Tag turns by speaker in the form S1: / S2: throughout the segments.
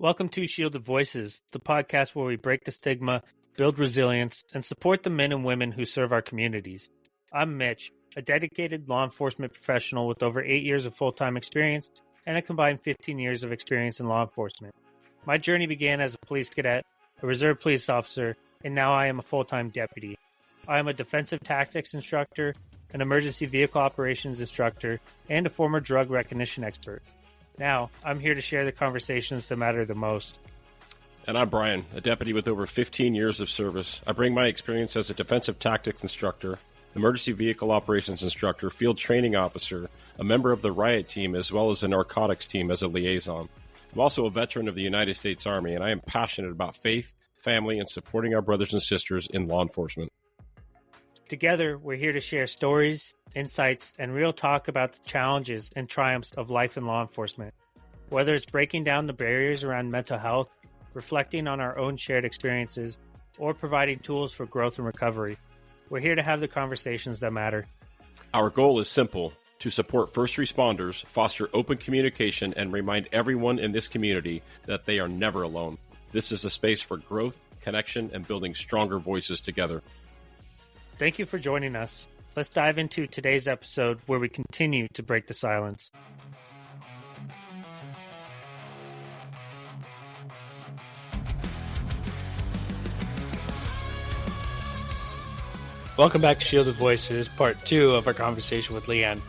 S1: Welcome to Shielded Voices, the podcast where we break the stigma, build resilience, and support the men and women who serve our communities. I'm Mitch, a dedicated law enforcement professional with over 8 years of full-time experience and a combined 15 years of experience in law enforcement. My journey began as a police cadet, a reserve police officer, and now I am a full-time deputy. I am a defensive tactics instructor, an emergency vehicle operations instructor, and a former drug recognition expert. Now, I'm here to share the conversations that matter the most.
S2: And I'm Brian, a deputy with over 15 years of service. I bring my experience as a defensive tactics instructor, emergency vehicle operations instructor, field training officer, a member of the riot team, as well as the narcotics team as a liaison. I'm also a veteran of the United States Army, and I am passionate about faith, family, and supporting our brothers and sisters in law enforcement.
S1: Together, we're here to share stories, insights, and real talk about the challenges and triumphs of life in law enforcement. Whether it's breaking down the barriers around mental health, reflecting on our own shared experiences, or providing tools for growth and recovery, we're here to have the conversations that matter.
S2: Our goal is simple: to support first responders, foster open communication, and remind everyone in this community that they are never alone. This is a space for growth, connection, and building stronger voices together.
S1: Thank you for joining us. Let's dive into today's episode where we continue to break the silence. Welcome back to Shielded Voices, part 2 of our conversation with Leanne.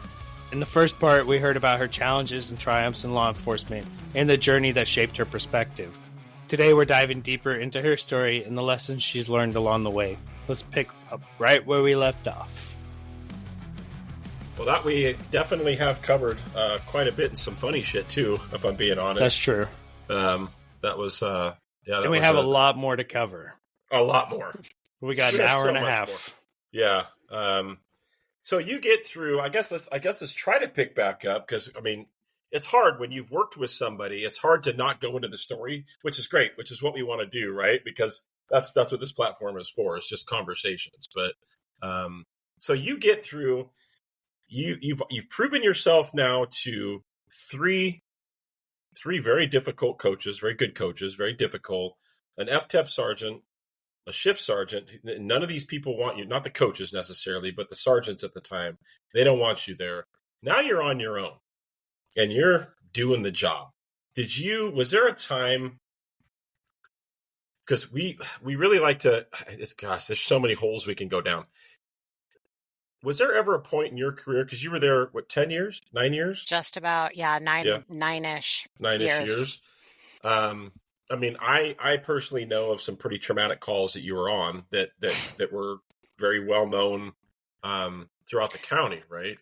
S1: In the first part, we heard about her challenges and triumphs in law enforcement and the journey that shaped her perspective. Today, we're diving deeper into her story and the lessons she's learned along the way. Let's pick up right where we left off.
S3: Well, that we definitely have covered quite a bit and some funny shit too, if I'm being honest.
S1: That's true.
S3: That was
S1: and we have a lot more to cover.
S3: A lot more.
S1: We got an hour and a half.
S3: More. Yeah. So you get through. I guess let's try to pick back up, because I mean, it's hard when you've worked with somebody. It's hard to not go into the story, which is great, which is what we want to do, right? Because that's what this platform is for. It's just conversations. But so you get through. You've proven yourself now to three very difficult coaches, very good coaches, very difficult. An FTEP sergeant, a shift sergeant. None of these people want you. Not the coaches necessarily, but the sergeants at the time. They don't want you there. Now you're on your own, and you're doing the job. Was there a time? Because we really like to. Gosh, there's so many holes we can go down. Was there ever a point in your career, because you were there, 10 years, 9 years?
S4: Just about, nine-ish years.
S3: I mean, I personally know of some pretty traumatic calls that you were on that were very well known throughout the county, right?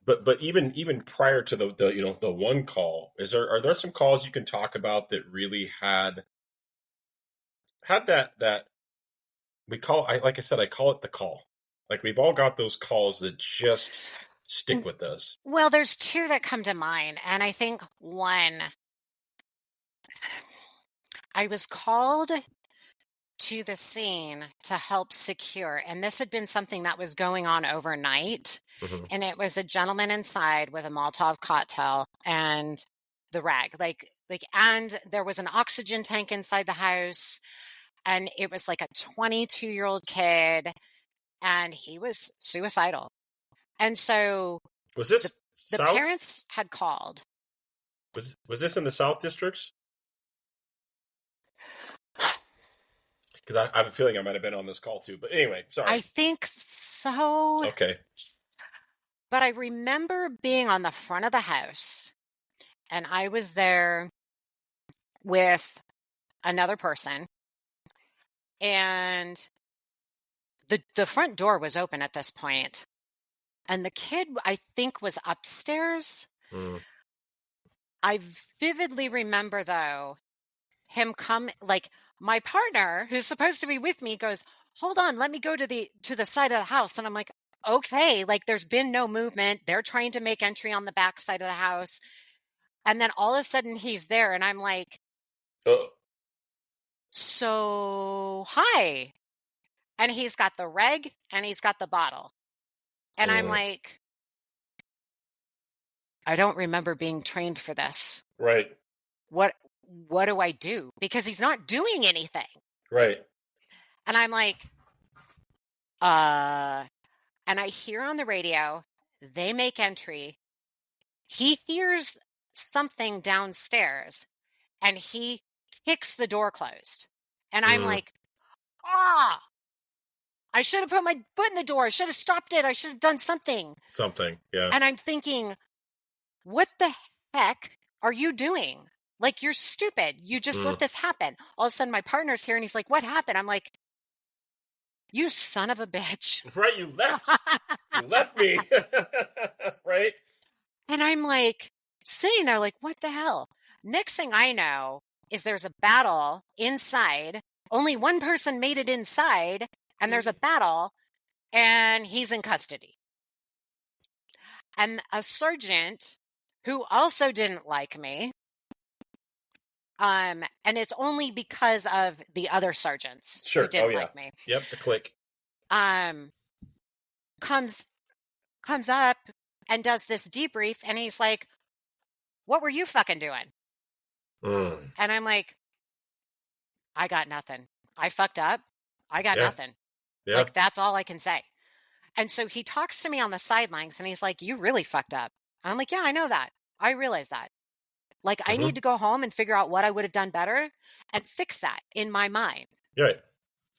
S3: But even prior to the one call, are there some calls you can talk about that really had that we call, like I said, I call it the call. Like, we've all got those calls that just stick with us.
S4: Well, there's two that come to mind. And I think one, I was called to the scene to help secure. And this had been something that was going on overnight. Mm-hmm. And it was a gentleman inside with a Molotov cocktail and the rag. And there was an oxygen tank inside the house. And it was like a 22-year-old kid, and he was suicidal. And so
S3: was this
S4: the parents had called.
S3: Was this in the South Districts? Because I have a feeling I might have been on this call too. But anyway, sorry.
S4: I think so.
S3: Okay.
S4: But I remember being on the front of the house, and I was there with another person. And the front door was open at this point. And the kid, I think, was upstairs. Mm. I vividly remember, though, him come, like, my partner, who's supposed to be with me, goes, "Hold on, let me go to the side of the house." And I'm like, okay, like, there's been no movement. They're trying to make entry on the back side of the house. And then all of a sudden he's there, and I'm like, so, hi. And he's got the reg and he's got the bottle. And I'm like, I don't remember being trained for this.
S3: Right.
S4: what do I do? Because he's not doing anything.
S3: Right.
S4: And I'm like, and I hear on the radio, they make entry. He hears something downstairs and he kicks the door closed. And I'm like, I should have put my foot in the door. I should have stopped it. I should have done something.
S3: Yeah.
S4: And I'm thinking, what the heck are you doing? Like, you're stupid. You just let this happen. All of a sudden, my partner's here and he's like, what happened? I'm like, you son of a bitch.
S3: Right, you left. You left me. Right?
S4: And I'm like, sitting there like, what the hell? Next thing I know is there's a battle inside. Only one person made it inside, and there's a battle, and he's in custody. And a sergeant who also didn't like me, and it's only because of the other sergeants who didn't like me.
S3: Yep, the clique.
S4: Comes up and does this debrief, and he's like, what were you fucking doing? And I'm like, I got nothing. I fucked up. I got nothing.
S3: Yeah.
S4: Like, that's all I can say. And so he talks to me on the sidelines and he's like, you really fucked up. And I'm like, yeah, I know that. I realize that. Like, I need to go home and figure out what I would have done better and fix that in my mind.
S3: Right.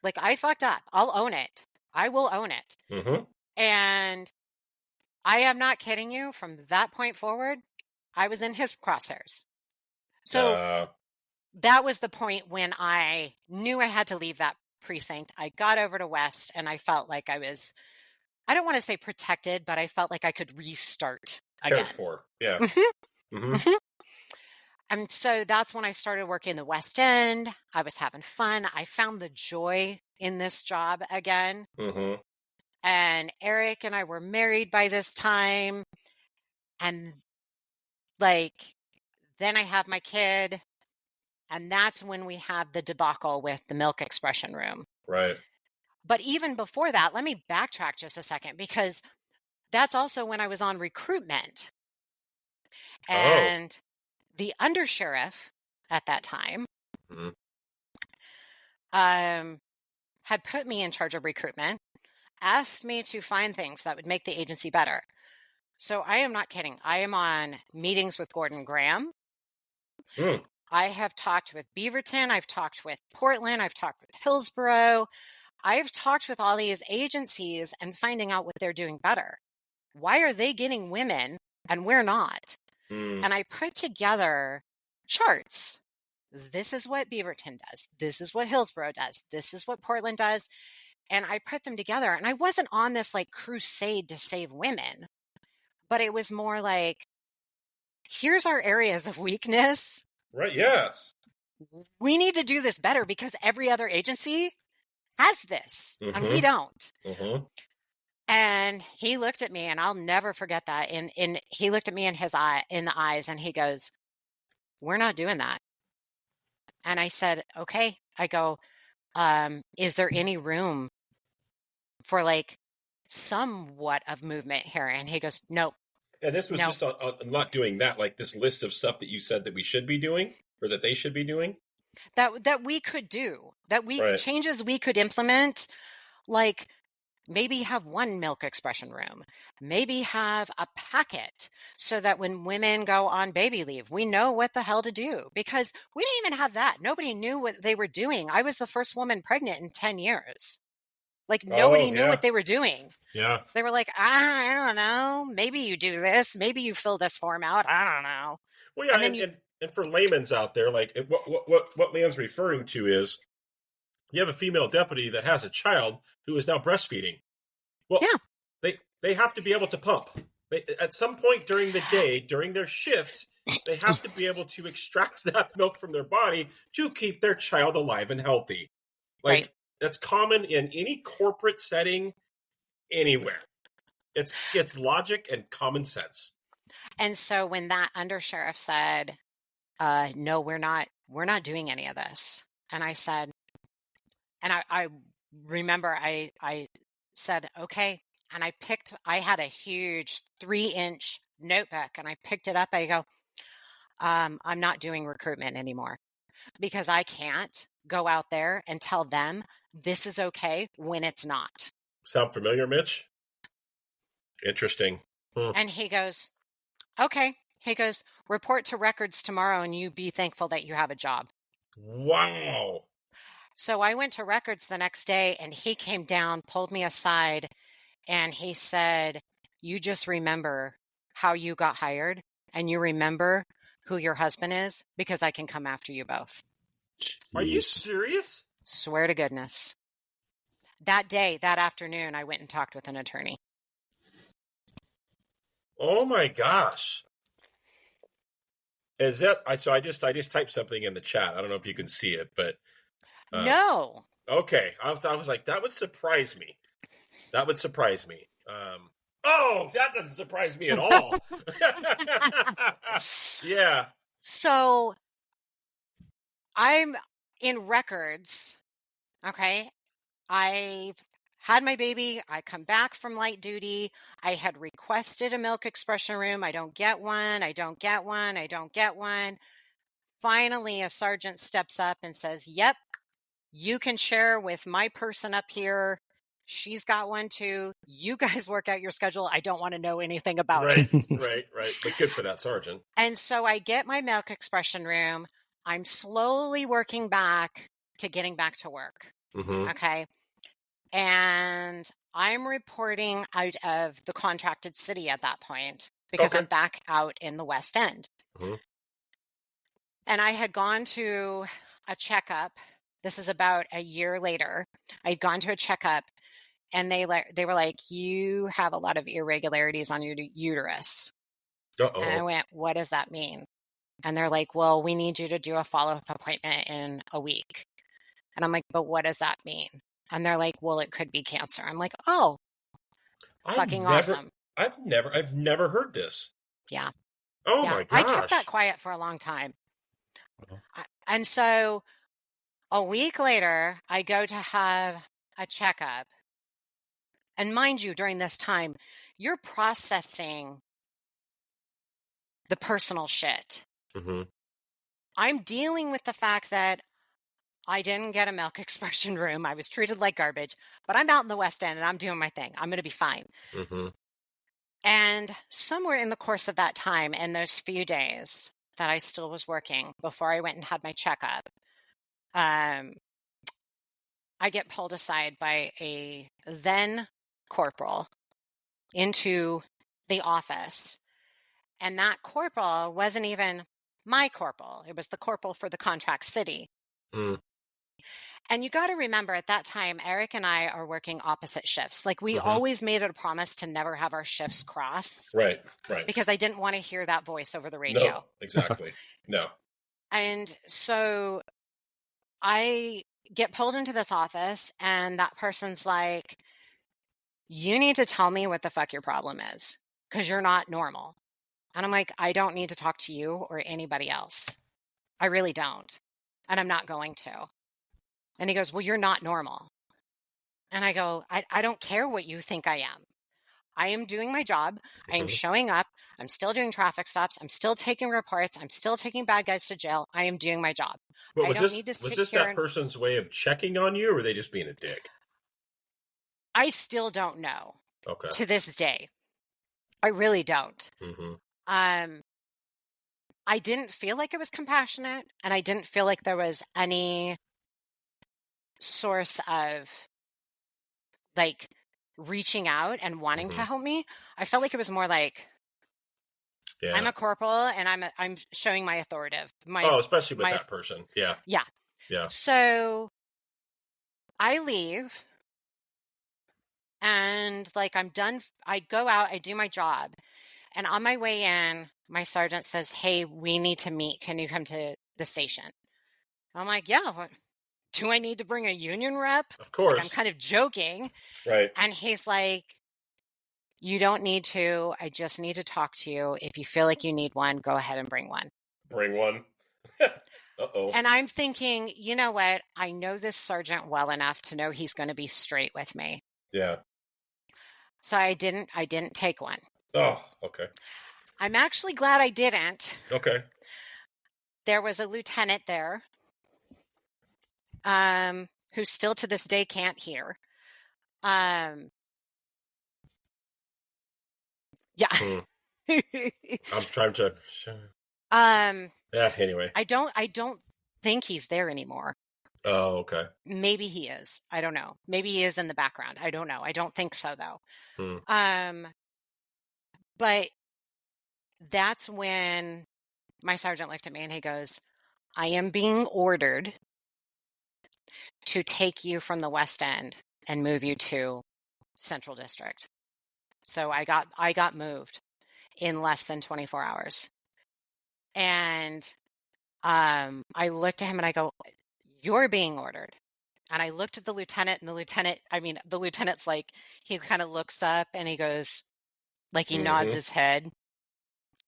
S4: Like, I fucked up. I'll own it. I will own it. And I am not kidding you. From that point forward, I was in his crosshairs. So that was the point when I knew I had to leave that precinct. I got over to West and I felt like I was, I don't want to say protected, but I felt like I could restart again.
S3: Cared for. Yeah.
S4: And so that's when I started working the West End. I was having fun. I found the joy in this job again. And Eric and I were married by this time. And like, then I have my kid. And that's when we have the debacle with the milk expression room.
S3: Right.
S4: But even before that, let me backtrack just a second, because that's also when I was on recruitment. And the undersheriff at that time had put me in charge of recruitment, asked me to find things that would make the agency better. So I am not kidding. I am on meetings with Gordon Graham. I have talked with Beaverton. I've talked with Portland. I've talked with Hillsborough. I've talked with all these agencies and finding out what they're doing better. Why are they getting women and we're not? And I put together charts. This is what Beaverton does. This is what Hillsborough does. This is what Portland does. And I put them together. And I wasn't on this like crusade to save women, but it was more like, here's our areas of weakness.
S3: Right. Yes.
S4: We need to do this better because every other agency has this and we don't. And he looked at me, and I'll never forget that. And he looked at me in the eyes, and he goes, "We're not doing that." And I said, "Okay." I go, "Is there any room for like somewhat of movement here?" And he goes, "Nope."
S3: And this was just on not doing that, like this list of stuff that you said that we should be doing or that they should be doing.
S4: That we could do, that we changes we could implement, like maybe have one milk expression room, maybe have a packet so that when women go on baby leave, we know what the hell to do, because we didn't even have that. Nobody knew what they were doing. I was the first woman pregnant in 10 years. Like nobody knew what they were doing.
S3: Yeah.
S4: They were like, I don't know. Maybe you do this. Maybe you fill this form out. I don't know.
S3: Well, yeah. And for layman's out there, like what Leanne's referring to is you have a female deputy that has a child who is now breastfeeding. Well, they have to be able to pump. At some point during the day, during their shift, they have to be able to extract that milk from their body to keep their child alive and healthy. Like that's common in any corporate setting, anywhere. It's logic and common sense. And
S4: so when that undersheriff said, "No, we're not doing any of this," and I said, and I remember I said, "Okay," and I had a huge 3-inch notebook, and I picked it up. I go, I'm not doing recruitment anymore because I can't go out there and tell them this is okay when it's not.
S3: Sound familiar, Mitch? Interesting.
S4: And he goes, okay. He goes, report to records tomorrow and you be thankful that you have a job.
S3: Wow.
S4: So I went to records the next day and he came down, pulled me aside, and he said, you just remember how you got hired and you remember who your husband is because I can come after you both.
S3: Are you serious?
S4: Swear to goodness. That day, that afternoon, I went and talked with an attorney.
S3: Oh my gosh. Is that so I just typed something in the chat. I don't know if you can see it, but
S4: No.
S3: Okay. I was like, that would surprise me. That would surprise me. Oh, that doesn't surprise me at all. Yeah.
S4: So I'm in records. Okay. I've had my baby. I come back from light duty. I had requested a milk expression room. I don't get one. I don't get one. I don't get one. Finally, a sergeant steps up and says, yep, you can share with my person up here. She's got one too. You guys work out your schedule. I don't want to know anything about it.
S3: Right. But good for that sergeant.
S4: And so I get my milk expression room. I'm slowly working back to getting back to work.
S3: Mm-hmm.
S4: Okay. And I'm reporting out of the contracted city at that point because I'm back out in the West End.
S3: Mm-hmm.
S4: And I had gone to a checkup. This is about a year later. I'd gone to a checkup and they were like, you have a lot of irregularities on your uterus.
S3: Uh-oh.
S4: And I went, what does that mean? And they're like, well, we need you to do a follow-up appointment in a week. And I'm like, but what does that mean? And they're like, well, it could be cancer. I'm like, oh, awesome.
S3: I've never heard this.
S4: Yeah.
S3: Oh
S4: yeah.
S3: my gosh.
S4: I kept that quiet for a long time. And so a week later, I go to have a checkup. And mind you, during this time, you're processing the personal shit.
S3: Mm-hmm.
S4: I'm dealing with the fact that I didn't get a milk expression room. I was treated like garbage, but I'm out in the West End and I'm doing my thing. I'm going to be fine.
S3: Mm-hmm.
S4: And somewhere in the course of that time, in those few days that I still was working before I went and had my checkup, I get pulled aside by a then corporal into the office. And that corporal wasn't even my corporal. It was the corporal for the contract city.
S3: Mm.
S4: And you got to remember at that time, Eric and I are working opposite shifts. Like we always made it a promise to never have our shifts cross.
S3: Right.
S4: Because I didn't want to hear that voice over the radio.
S3: No, exactly. No.
S4: And so I get pulled into this office and that person's like, you need to tell me what the fuck your problem is because you're not normal. And I'm like, I don't need to talk to you or anybody else. I really don't. And I'm not going to. And he goes, well, you're not normal. And I go, I don't care what you think I am. I am doing my job. I am showing up. I'm still doing traffic stops. I'm still taking reports. I'm still taking bad guys to jail. I am doing my job.
S3: But was this that person's way of checking on you or were they just being a dick?
S4: I still don't know.
S3: Okay.
S4: To this day. I really don't.
S3: Mm-hmm.
S4: I didn't feel like it was compassionate and I didn't feel like there was any source of like reaching out and wanting to help me. I felt like it was more like I'm a corporal and I'm showing my authoritative.
S3: Especially with that person. Yeah.
S4: So I leave and like I'm done. I go out, I do my job. And on my way in, my sergeant says, hey, we need to meet. Can you come to the station? I'm like, yeah. Do I need to bring a union rep?
S3: Of course.
S4: Like, I'm kind of joking.
S3: Right.
S4: And he's like, you don't need to. I just need to talk to you. If you feel like you need one, go ahead and bring one.
S3: Bring one. Uh-oh.
S4: And I'm thinking, you know what? I know this sergeant well enough to know he's going to be straight with me.
S3: Yeah.
S4: So I didn't take one.
S3: Oh, okay.
S4: I'm actually glad I didn't.
S3: Okay.
S4: there was a lieutenant there, who still to this day can't hear. Yeah.
S3: I'm trying to. Yeah. Anyway.
S4: I don't think he's there anymore.
S3: Oh, okay.
S4: Maybe he is. I don't know. Maybe he is in the background. I don't know. I don't think so though. But that's when my sergeant looked at me and he goes, I am being ordered to take you from the West End and move you to Central District. So I got moved in less than 24 hours. And I looked at him and I go, you're being ordered. And I looked at the lieutenant, and the lieutenant's like, he kind of looks up and he goes, like he nods his head,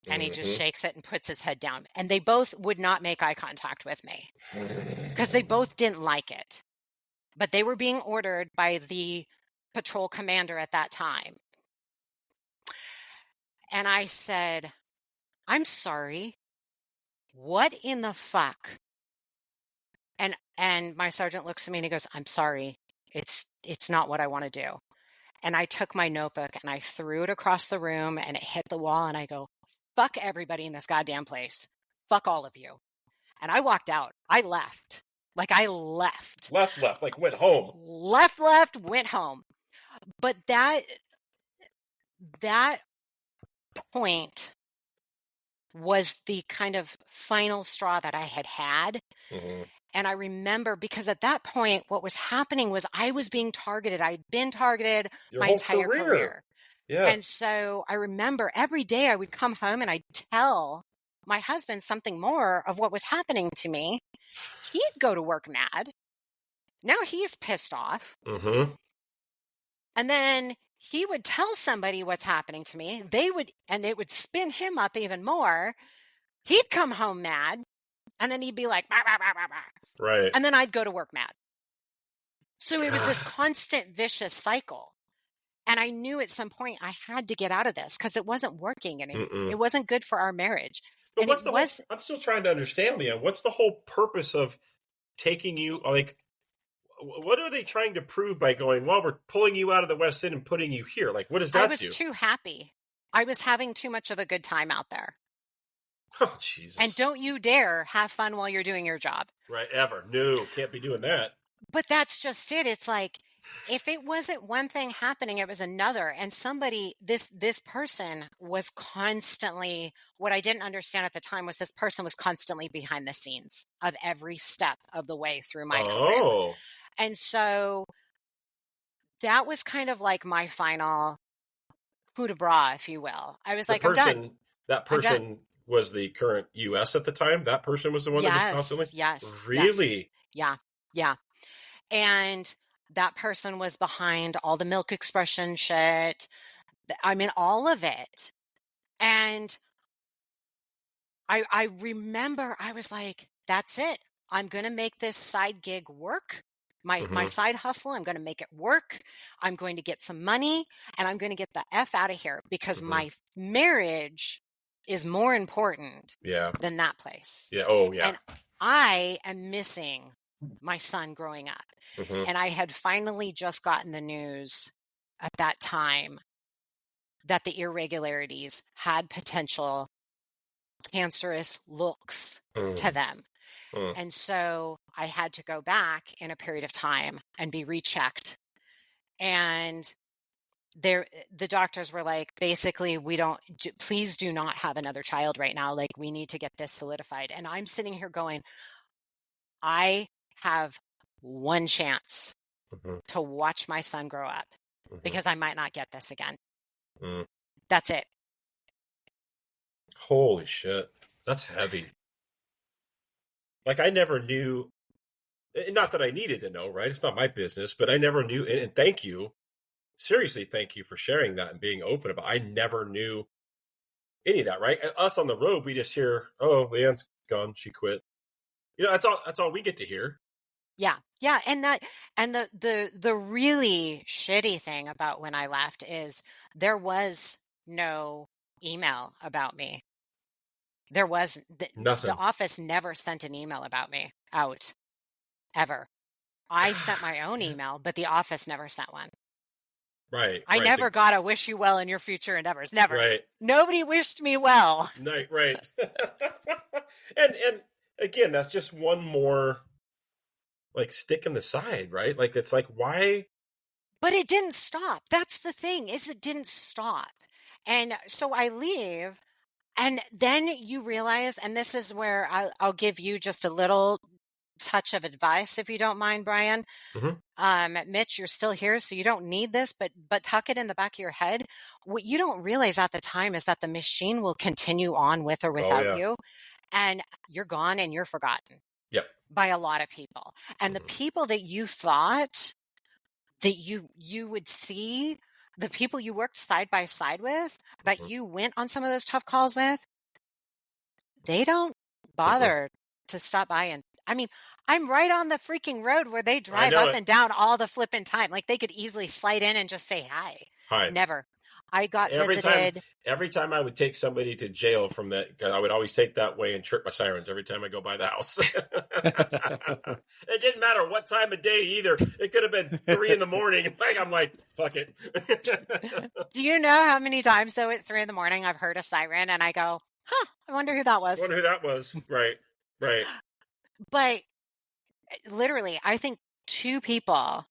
S4: and he just shakes it and puts his head down. And they both would not make eye contact with me because they both didn't like it. But they were being ordered by the patrol commander at that time. And I said, I'm sorry. What in the fuck? And my sergeant looks at me and he goes, I'm sorry. It's not what I want to do. And I took my notebook and I threw it across the room and it hit the wall. And I go, fuck everybody in this goddamn place. Fuck all of you. And I walked out. I left. Like I left.
S3: Left, like went home.
S4: Left, went home. But that point was the kind of final straw that I had. And I remember, because at that point, what was happening was I was being targeted. I'd been targeted my entire career.
S3: Yeah.
S4: And so I remember every day I would come home and I'd tell my husband something more of what was happening to me. He'd go to work mad. Now he's pissed off. And then he would tell somebody what's happening to me. And it would spin him up even more. He'd come home mad. And then he'd be like, bah, bah, bah, bah, bah.
S3: Right.
S4: And then I'd go to work mad. So it was this constant vicious cycle. And I knew at some point I had to get out of this because it wasn't working anymore. It wasn't good for our marriage.
S3: But
S4: and
S3: I'm still trying to understand, Leanne. What's the whole purpose of taking you? Like, what are they trying to prove by going, well, we're pulling you out of the West End and putting you here? Like, what does that do?
S4: I was too happy. I was having too much of a good time out there.
S3: Oh, Jesus.
S4: And don't you dare have fun while you're doing your job.
S3: Right, ever. No, can't be doing that.
S4: But that's just it. It's like, if it wasn't one thing happening, it was another. And somebody, this person was constantly, what I didn't understand at the time was this person was constantly behind the scenes of every step of the way through my career. And so that was kind of like my final coup de grace, if you will. I was I'm done.
S3: That person was the current U.S. at the time? That person was the one that was constantly?
S4: Yes.
S3: Really?
S4: Yes. Yeah. And that person was behind all the milk expression shit. I mean, all of it. And I remember I was like, that's it. I'm going to make this side gig work. My side hustle, I'm going to make it work. I'm going to get some money and I'm going to get the F out of here because my marriage is more important than that place.
S3: Yeah. Oh, yeah.
S4: And I am missing my son growing up. And I had finally just gotten the news at that time that the irregularities had potential cancerous looks to them. And so I had to go back in a period of time and be rechecked. And the doctors were like, basically, please do not have another child right now. Like, we need to get this solidified. And I'm sitting here going, I have one chance to watch my son grow up because I might not get this again. That's it.
S3: Holy shit. That's heavy. Like, I never knew, not that I needed to know, right? It's not my business, but I never knew. And thank you. Seriously, thank you for sharing that and being open about it. I never knew any of that, right? Us on the road, we just hear, oh, Leanne's gone. She quit. You know, that's all we get to hear.
S4: Yeah. Yeah. And the really shitty thing about when I left is there was no email about me. There was
S3: Nothing.
S4: the office never sent an email about me out ever. I sent my own email, but the office never sent one.
S3: Right.
S4: I never got a wish you well in your future endeavors. Never.
S3: Right.
S4: Nobody wished me well.
S3: Right. and again, that's just one more like stick in the side, right? Like it's like, why?
S4: But it didn't stop. That's the thing, is it didn't stop. And so I leave, and then you realize, and this is where I'll give you just a little touch of advice, if you don't mind, Brian. Mitch, you're still here, so you don't need this, but tuck it in the back of your head. What you don't realize at the time is that the machine will continue on with or without you, and you're gone and you're forgotten.
S3: Yep.
S4: By a lot of people. And the people that you thought that you would see, the people you worked side by side with, that you went on some of those tough calls with, they don't bother to stop by. And I mean, I'm right on the freaking road where they drive up and down all the flipping time. Like they could easily slide in and just say hi.
S3: Hi.
S4: Never. I got visited.
S3: Every time I would take somebody to jail from that, I would always take that way and trip my sirens every time I go by the house. It didn't matter what time of day either. It could have been 3 a.m. Like I'm like, fuck it.
S4: Do you know how many times though at 3 a.m. I've heard a siren and I go, I wonder who that was.
S3: Right.
S4: But literally, I think 2 people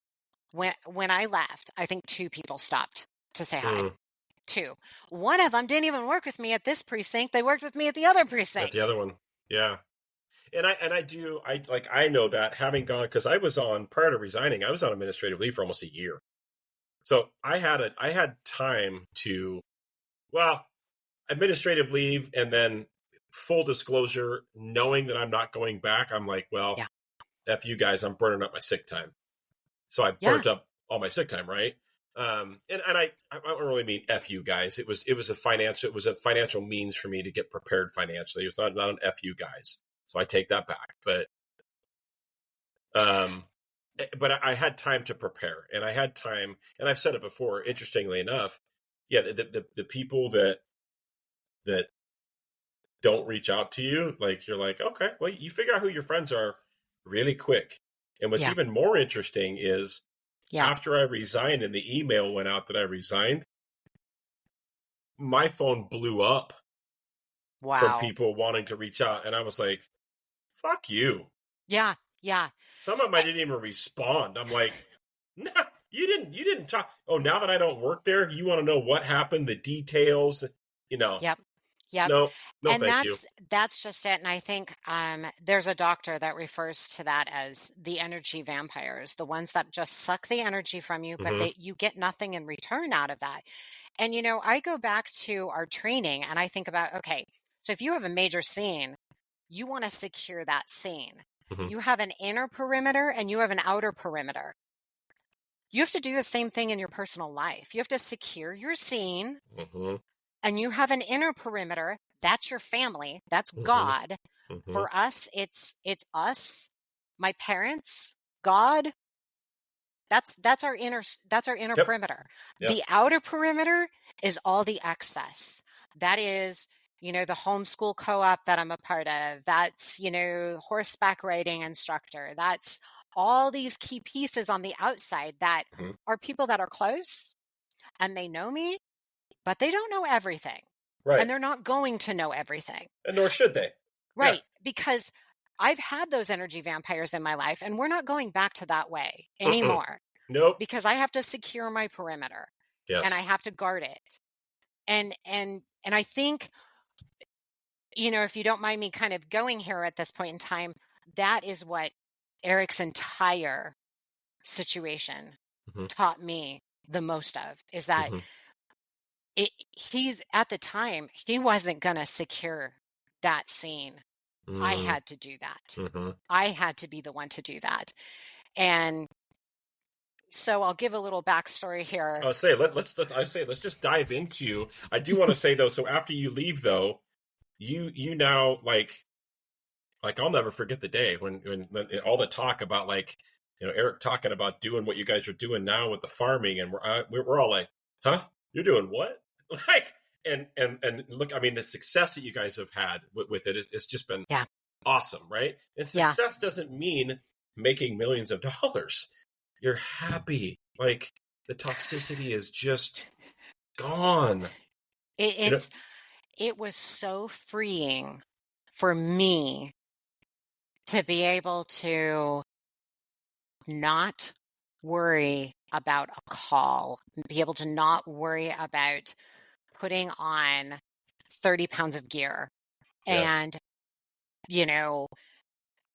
S4: when I left, I think 2 people stopped to say hi. 2. One of them didn't even work with me at this precinct. They worked with me at the other precinct.
S3: At the other one. Yeah. And I know that having gone, because I was on, prior to resigning, I was on administrative leave for almost a year. So I had time to, administrative leave, and then full disclosure, knowing that I'm not going back, I'm like, F you guys, I'm burning up my sick time. So I burnt up all my sick time, right? And I don't really mean F you guys. It was a financial means for me to get prepared financially. It was not an F you guys. So I take that back. But I had time to prepare, and I had time, and I've said it before, interestingly enough, the people that don't reach out to you, like you're like, okay, well, you figure out who your friends are really quick. And what's even more interesting is after I resigned and the email went out that I resigned, my phone blew up from people wanting to reach out. And I was like, fuck you.
S4: Yeah.
S3: Some of them I didn't even respond. I'm like, nah, you didn't talk. Oh, now that I don't work there, you want to know what happened, the details,
S4: Yep.
S3: No,
S4: and
S3: thank you.
S4: That's just it. And I think there's a doctor that refers to that as the energy vampires, the ones that just suck the energy from you, but you get nothing in return out of that. And, I go back to our training and I think about, okay, so if you have a major scene, you want to secure that scene. You have an inner perimeter and you have an outer perimeter. You have to do the same thing in your personal life. You have to secure your scene. And you have an inner perimeter. That's your family. That's God. For us, it's us, my parents, God. That's our inner perimeter. The outer perimeter is all the excess. That is, the homeschool co-op that I'm a part of. That's, horseback riding instructor. That's all these key pieces on the outside that are people that are close and they know me, but they don't know everything.
S3: Right.
S4: And they're not going to know everything.
S3: And nor should they.
S4: Right.
S3: Yeah.
S4: Because I've had those energy vampires in my life, and we're not going back to that way anymore.
S3: Nope.
S4: Because I have to secure my perimeter.
S3: Yes.
S4: And I have to guard it. And I think, if you don't mind me kind of going here at this point in time, that is what Eric's entire situation taught me the most of, is that he's at the time, he wasn't going to secure that scene. I had to do that. I had to be the one to do that. And so I'll give a little backstory here.
S3: Let's just dive into, I do want to say though, so after you leave though, you now like I'll never forget the day when all the talk about Eric talking about doing what you guys are doing now with the farming, and we're all like, huh? You're doing what? and look, I mean, the success that you guys have had with it, it's just been awesome, right? And success doesn't mean making millions of dollars. You're happy. Like, the toxicity is just gone.
S4: It was so freeing for me to be able to not worry about a call, be able to not worry about putting on 30 pounds of gear. And,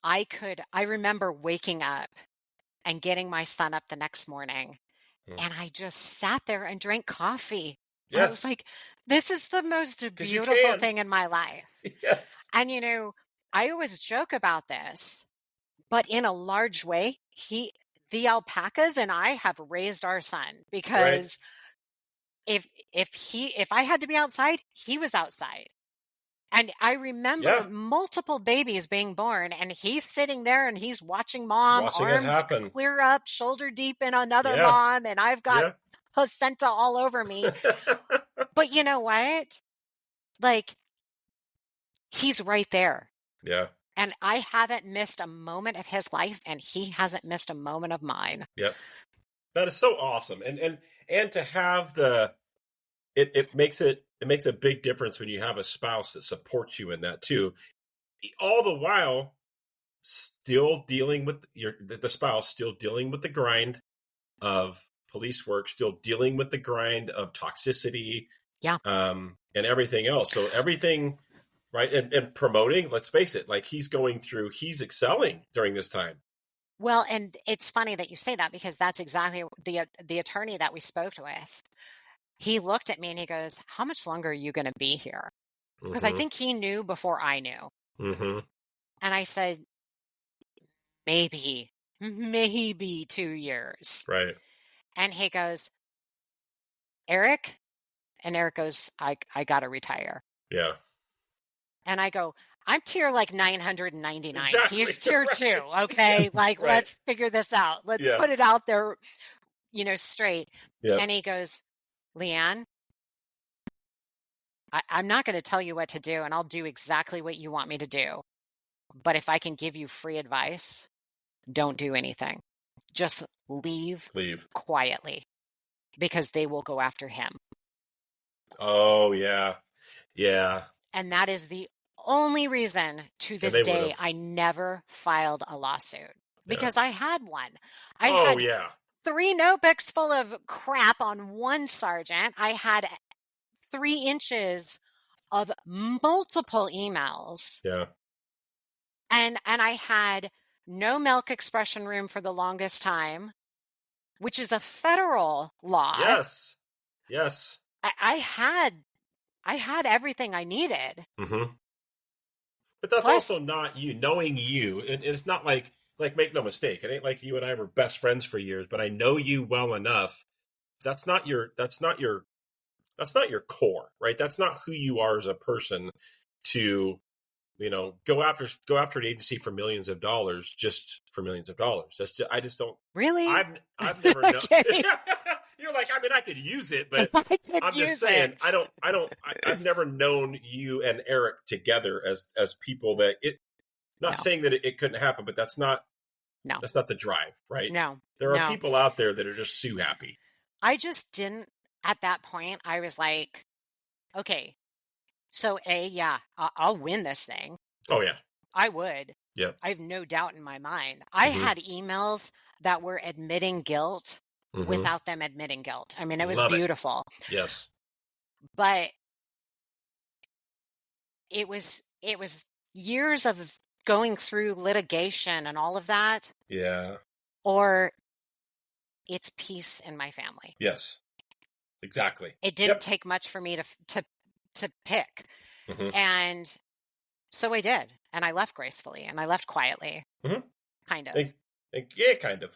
S4: I remember waking up and getting my son up the next morning, and I just sat there and drank coffee. Yes. And I was like, this is the most beautiful thing in my life.
S3: Yes.
S4: And, I always joke about this, but in a large way, the alpacas and I have raised our son, because if I had to be outside, he was outside. And I remember multiple babies being born, and he's sitting there and he's watching mom, arms clear up, shoulder deep in another mom, and I've got placenta all over me. But you know what? Like, he's right there.
S3: Yeah.
S4: And I haven't missed a moment of his life, and he hasn't missed a moment of mine.
S3: Yep. That is so awesome. And to have it makes a big difference when you have a spouse that supports you in that too. All the while still dealing with the spouse, still dealing with the grind of police work, still dealing with the grind of toxicity.
S4: Yeah.
S3: And everything else. So everything, right? And promoting, let's face it, like, he's excelling during this time.
S4: Well, and it's funny that you say that, because that's exactly the attorney that we spoke with. He looked at me and he goes, how much longer are you going to be here? Because I think he knew before I knew.
S3: Mm-hmm.
S4: And I said, maybe 2 years.
S3: Right.
S4: And he goes, Eric? And Eric goes, I got to retire.
S3: Yeah.
S4: And I go, I'm tier like 999.
S3: Exactly.
S4: He's tier 2. Okay. Like, let's figure this out. Let's put it out there, straight.
S3: Yep.
S4: And he goes, Leanne, I'm not going to tell you what to do, and I'll do exactly what you want me to do. But if I can give you free advice, don't do anything. Just leave quietly, because they will go after him.
S3: Oh, yeah. Yeah.
S4: And that is the only reason to this day I never filed a lawsuit, because I had one. I had 3 notebooks full of crap on one sergeant. I had 3 inches of multiple emails.
S3: Yeah.
S4: And I had no milk expression room for the longest time, which is a federal law.
S3: Yes. Yes.
S4: I had everything I needed.
S3: Mm-hmm. But that's also not you. Knowing you, it's not like make no mistake, it ain't like you and I were best friends for years, but I know you well enough. That's not your core, right? That's not who you are as a person to, go after an agency for millions of dollars just for millions of dollars. That's just, I just don't
S4: really.
S3: I've never known. You're like, I mean, I could use it, but I'm just saying, I've never known you and Eric together as people that not saying that it couldn't happen, but that's not the drive, right?
S4: No.
S3: There are people out there that are just too happy.
S4: I just didn't, at that point, I was like, okay, so I'll win this thing.
S3: Oh yeah.
S4: I would.
S3: Yeah.
S4: I have no doubt in my mind. I had emails that were admitting guilt without them admitting guilt. I mean, it was beautiful.
S3: Yes.
S4: But it was years of going through litigation and all of that.
S3: Yeah.
S4: Or it's peace in my family.
S3: Yes. Exactly.
S4: It didn't take much for me to pick. And so I did. And I left gracefully and I left quietly. Kind of.
S3: Yeah, kind of.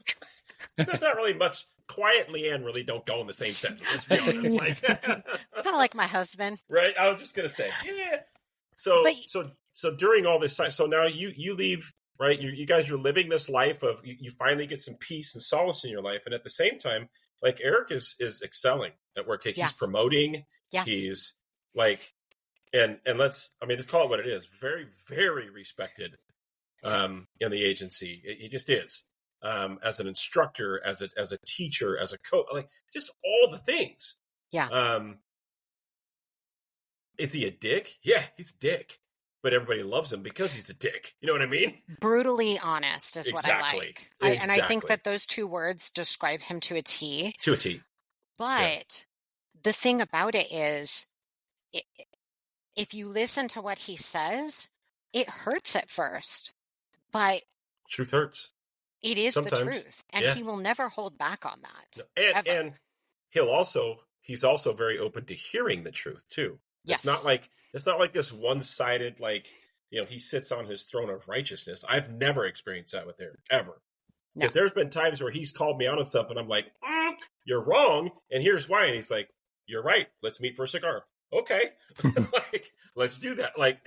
S3: There's not really much. Quiet and Leanne really don't go in the same sentence. Let's be honest. Like,
S4: kind of like my husband.
S3: Right? I was just going to say. Yeah. So during all this time, so now you leave, right? You guys are living this life of, you finally get some peace and solace in your life. And at the same time, like, Eric is excelling at work. He's promoting.
S4: Yes.
S3: He's Like, and let's call it what it is. Very, very respected in the agency. He just is. As an instructor, as a teacher, as a coach, like just all the things.
S4: Yeah.
S3: Is he a dick? Yeah, he's a dick. But everybody loves him because he's a dick. You know what I mean?
S4: Brutally honest is what I like. And I think that those two words describe him to a T.
S3: To a T.
S4: But the thing about it is, if you listen to what he says, it hurts at first. But
S3: truth hurts.
S4: It is sometimes the truth. And he will never hold back on that.
S3: And he's also very open to hearing the truth too.
S4: Yes.
S3: It's not like this one-sided, like, he sits on his throne of righteousness. I've never experienced that with Eric, ever. Because there's been times where he's called me out on something. I'm like, you're wrong. And here's why. And he's like, you're right. Let's meet for a cigar. Okay. Like, let's do that. Like,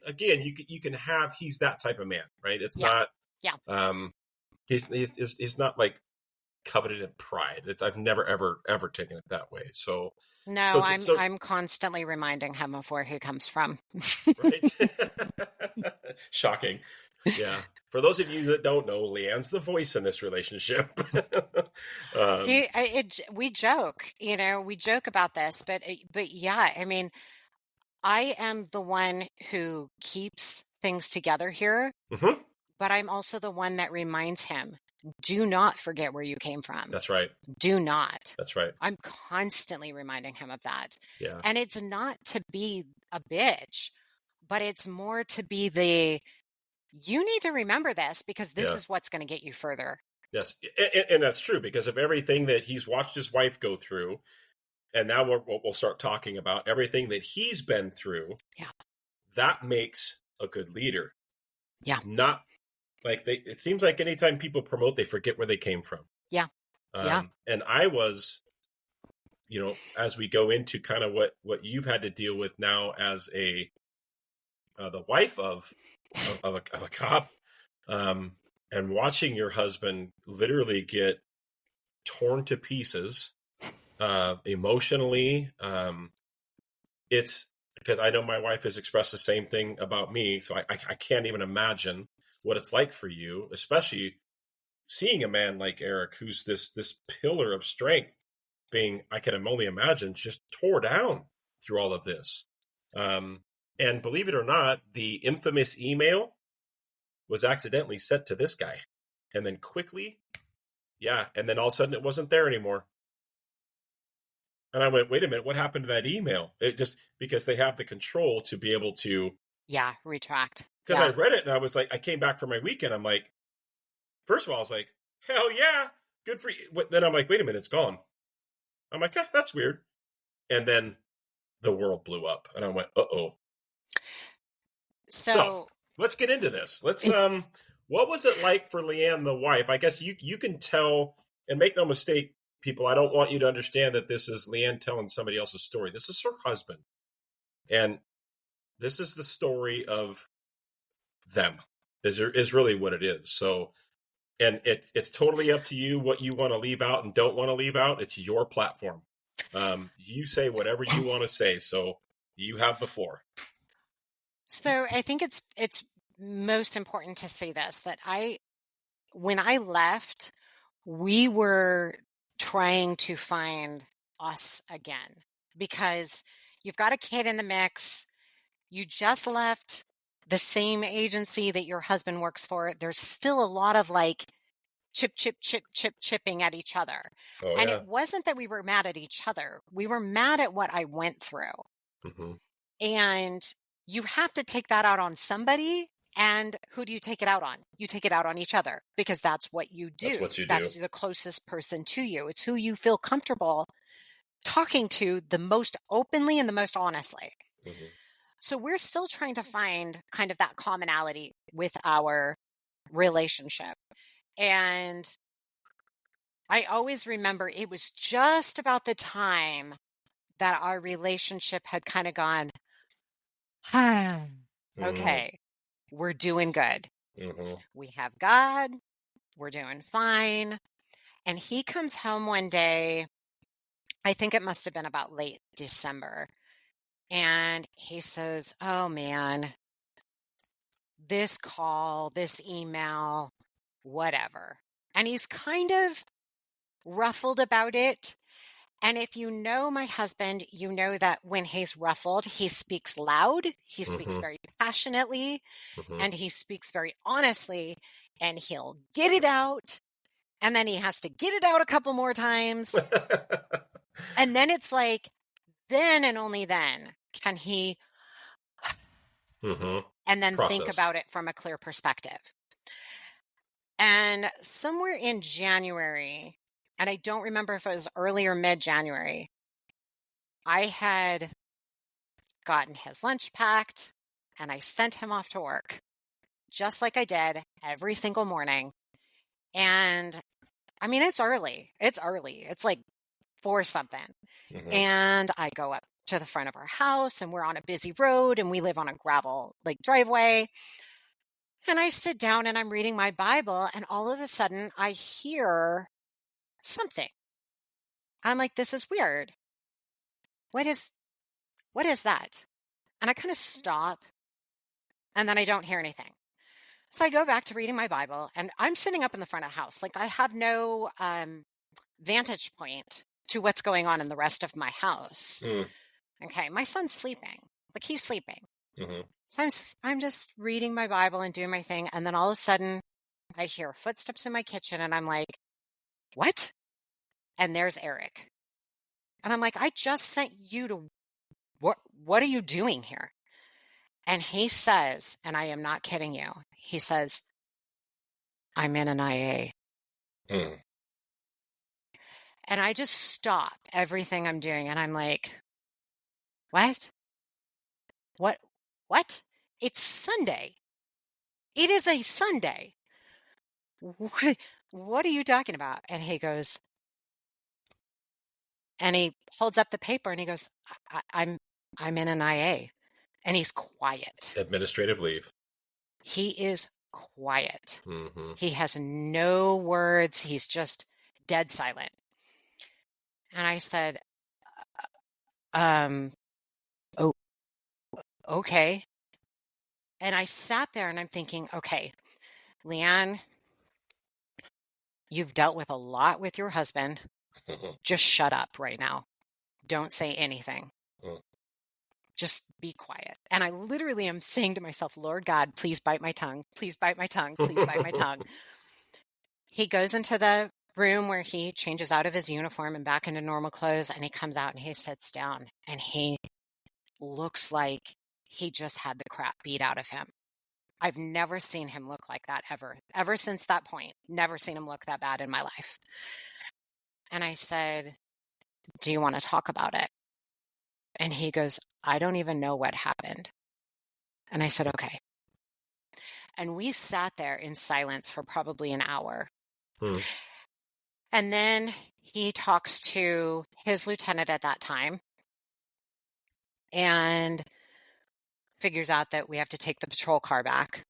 S3: again, you can have, he's that type of man, right? It's not, he's not like coveted in pride. I've never, ever taken it that way. So,
S4: no, I'm constantly reminding him of where he comes from.
S3: Right. Shocking. Yeah. For those of you that don't know, Leanne's the voice in this relationship.
S4: We joke, we joke about this, but yeah, I mean, I am the one who keeps things together here, but I'm also the one that reminds him, do not forget where you came from.
S3: That's right.
S4: Do not.
S3: That's right.
S4: I'm constantly reminding him of that.
S3: Yeah.
S4: And it's not to be a bitch, but it's more to be you need to remember this because this is what's going to get you further.
S3: Yes. And that's true, because of everything that he's watched his wife go through. And now we'll start talking about everything that he's been through.
S4: Yeah.
S3: That makes a good leader.
S4: Yeah.
S3: Not like it seems like anytime people promote, they forget where they came from.
S4: Yeah.
S3: And I was, as we go into kind of what you've had to deal with now as the wife of a cop, and watching your husband literally get torn to pieces, emotionally. It's because I know my wife has expressed the same thing about me. So I can't even imagine what it's like for you, especially seeing a man like Eric, who's this pillar of strength, being, I can only imagine, just tore down through all of this. And believe it or not, the infamous email was accidentally sent to this guy. And then quickly, and then all of a sudden it wasn't there anymore. And I went, wait a minute, what happened to that email? It just, because they have the control to be able to
S4: retract.
S3: Because I read it and I was like, I came back from my weekend. I'm like, first of all, I was like, hell yeah, good for you. Then I'm like, wait a minute, it's gone. I'm like, that's weird. And then the world blew up and I went, uh-oh. So let's get into this. Let's, what was it like for Leanne, the wife? I guess you can tell, and make no mistake, people, I don't want you to understand that this is Leanne telling somebody else's story. This is her husband. And this is the story of them, is really what it is. So, and it's totally up to you what you want to leave out and don't want to leave out. It's your platform. You say whatever you want to say. So you have the floor.
S4: So I think it's most important to say this, that when I left, we were trying to find us again, because you've got a kid in the mix. You just left the same agency that your husband works for. There's still a lot of like chipping at each other. And it wasn't that we were mad at each other. We were mad at what I went through.
S3: Mm-hmm.
S4: And you have to take that out on somebody. And who do you take it out on? You take it out on each other, because that's what you do.
S3: That's what you do.
S4: That's the closest person to you. It's who you feel comfortable talking to the most openly and the most honestly.
S3: Mm-hmm.
S4: So we're still trying to find kind of that commonality with our relationship. And I always remember it was just about the time that our relationship had kind of gone, okay, we're doing good.
S3: Mm-hmm.
S4: We have God. We're doing fine. And he comes home one day, I think it must have been about late December. And he says, oh man, this call, this email, whatever. And he's kind of ruffled about it. And if you know my husband, you know that when he's ruffled, he speaks loud, he speaks very passionately, and he speaks very honestly, and he'll get it out. And then he has to get it out a couple more times. And then it's like, then and only then can he and then think about it from a clear perspective. And somewhere in January, and I don't remember if it was early or mid-January, I had gotten his lunch packed and I sent him off to work, just like I did every single morning. And I mean, it's early. It's like 4 something. And I go up to the front of our house and we're on a busy road and we live on a gravel driveway. And I sit down and I'm reading my Bible and all of a sudden I hear something. I'm like, this is weird. What is that? And I kind of stop and then I don't hear anything. So I go back to reading my Bible and I'm sitting up in the front of the house. Like I have no vantage point to what's going on in the rest of my house. Okay. My son's sleeping. Like he's sleeping. So I'm just reading my Bible and doing my thing. And then all of a sudden I hear footsteps in my kitchen and I'm like, what? And there's Eric. And I'm like, I just sent you to what are you doing here? And he says, and I am not kidding you, he says, I'm in an IA. And I just stop everything I'm doing. And I'm like, what? What? It's Sunday. It is a Sunday. What are you talking about? And he goes, and he holds up the paper and he goes, I'm in an IA. And he's quiet.
S3: Administrative leave.
S4: He is quiet. He has no words. He's just dead silent. And I said, oh, okay. And I sat there and I'm thinking, okay, Leanne, you've dealt with a lot with your husband. Just shut up right now. Don't say anything. Just be quiet. And I literally am saying to myself, Lord God, please bite my tongue. Please bite my tongue. Please bite my tongue. He goes into the room where he changes out of his uniform and back into normal clothes. And he comes out and he sits down and he looks like he just had the crap beat out of him. I've never seen him look like that ever since that point. Never seen him look that bad in my life. And I said, do you want to talk about it? And he goes, I don't even know what happened. And I said, okay. And we sat there in silence for probably an hour. And then he talks to his lieutenant at that time and figures out that we have to take the patrol car back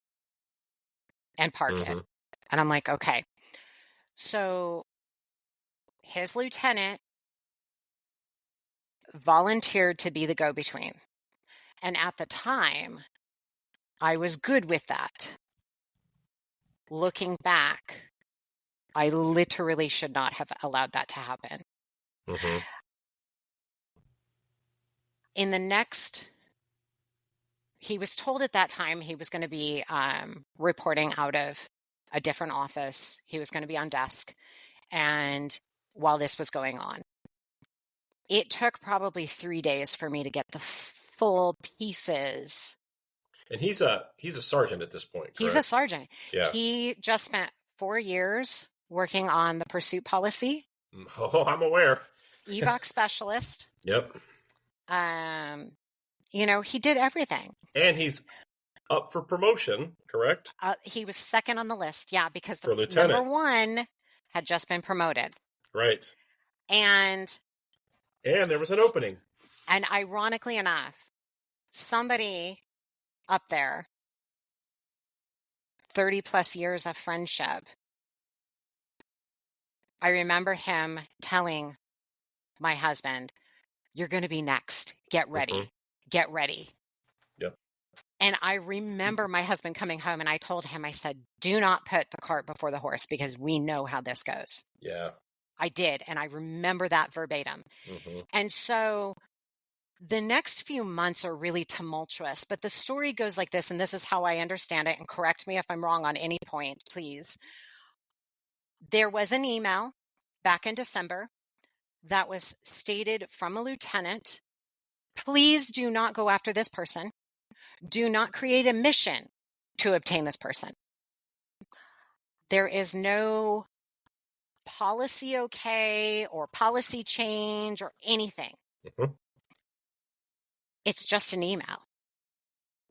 S4: and park it. And I'm like, okay. So his lieutenant volunteered to be the go-between. And at the time, I was good with that. Looking back, I literally should not have allowed that to happen. In the next, he was told at that time he was going to be reporting out of a different office. He was going to be on desk. And while this was going on, it took probably 3 days for me to get the full pieces. And
S3: he's a sergeant at this point, correct?
S4: He's a sergeant.
S3: Yeah.
S4: He just spent 4 years working on the pursuit policy.
S3: Oh, I'm aware.
S4: EVOC specialist.
S3: Yep.
S4: He did everything.
S3: And he's up for promotion, correct?
S4: He was second on the list, yeah, because
S3: for
S4: the
S3: lieutenant.
S4: Number 1 had just been promoted.
S3: Right.
S4: And
S3: there was an opening.
S4: And ironically enough, somebody up there, 30 plus years of friendship, I remember him telling my husband, you're going to be next. Get ready. get ready.
S3: Yep.
S4: And I remember my husband coming home and I told him, I said, do not put the cart before the horse because we know how this goes.
S3: Yeah.
S4: I did. And I remember that verbatim.
S3: Mm-hmm.
S4: And so the next few months are really tumultuous, but the story goes like this, and this is how I understand it, and correct me if I'm wrong on any point, please. There was an email back in December that was stated from a lieutenant, please do not go after this person. Do not create a mission to obtain this person. There is no policy okay or policy change or anything.
S3: Mm-hmm.
S4: It's just an email.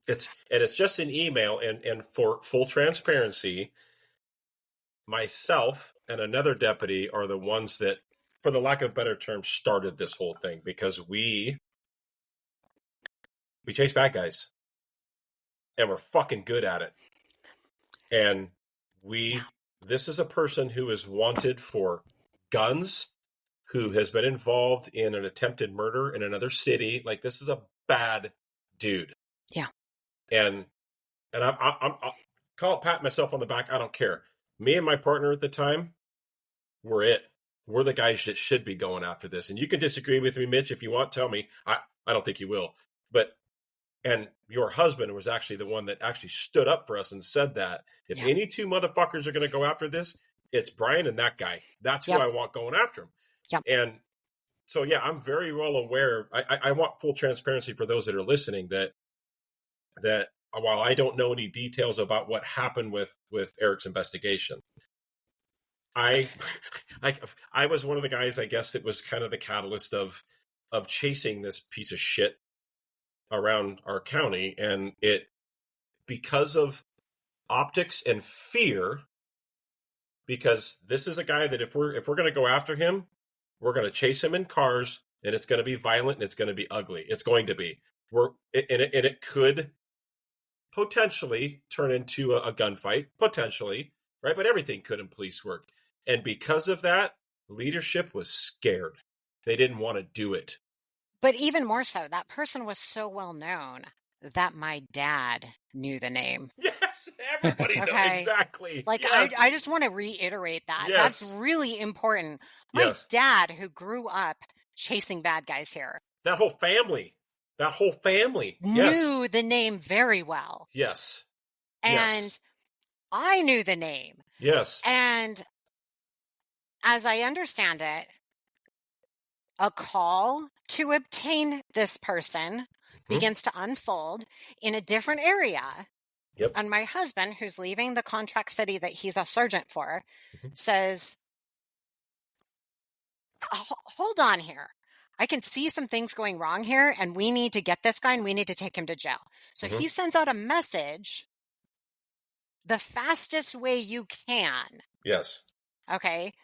S3: It's just an email, and for full transparency, myself and another deputy are the ones that, for the lack of a better term, started this whole thing because we chase bad guys. And we're fucking good at it. And this is a person who is wanted for guns, who has been involved in an attempted murder in another city. Like, this is a bad dude.
S4: Yeah.
S3: And I'm call it pat myself on the back. I don't care. Me and my partner at the time, we're it. We're the guys that should be going after this. And you can disagree with me, Mitch, if you want. Tell me. I don't think you will. And your husband was actually the one that actually stood up for us and said that if any two motherfuckers are going to go after this, it's Brian and that guy. That's who I want going after him.
S4: Yep.
S3: And so, yeah, I'm very well aware. I want full transparency for those that are listening that while I don't know any details about what happened with Eric's investigation, I was one of the guys, I guess, that was kind of the catalyst of chasing this piece of shit around our county, and it, because of optics and fear, because this is a guy that if we're going to go after him, we're going to chase him in cars, and it's going to be violent and it's going to be ugly. It's going to be. It could potentially turn into a gunfight, potentially, right? But everything could in police work, and because of that, leadership was scared. They didn't want to do it.
S4: But even more so, that person was so well known that my dad knew the name.
S3: Yes, everybody knows. Exactly.
S4: Like,
S3: yes.
S4: I just want to reiterate that.
S3: Yes.
S4: That's really important. My dad, who grew up chasing bad guys here.
S3: That whole family
S4: knew the name very well.
S3: Yes.
S4: And I knew the name.
S3: Yes.
S4: And as I understand it, a call to obtain this person begins to unfold in a different area.
S3: Yep.
S4: And my husband, who's leaving the contract city that he's a sergeant for, says, hold on here. I can see some things going wrong here, and we need to get this guy and we need to take him to jail. So he sends out a message the fastest way you can.
S3: Yes.
S4: Okay.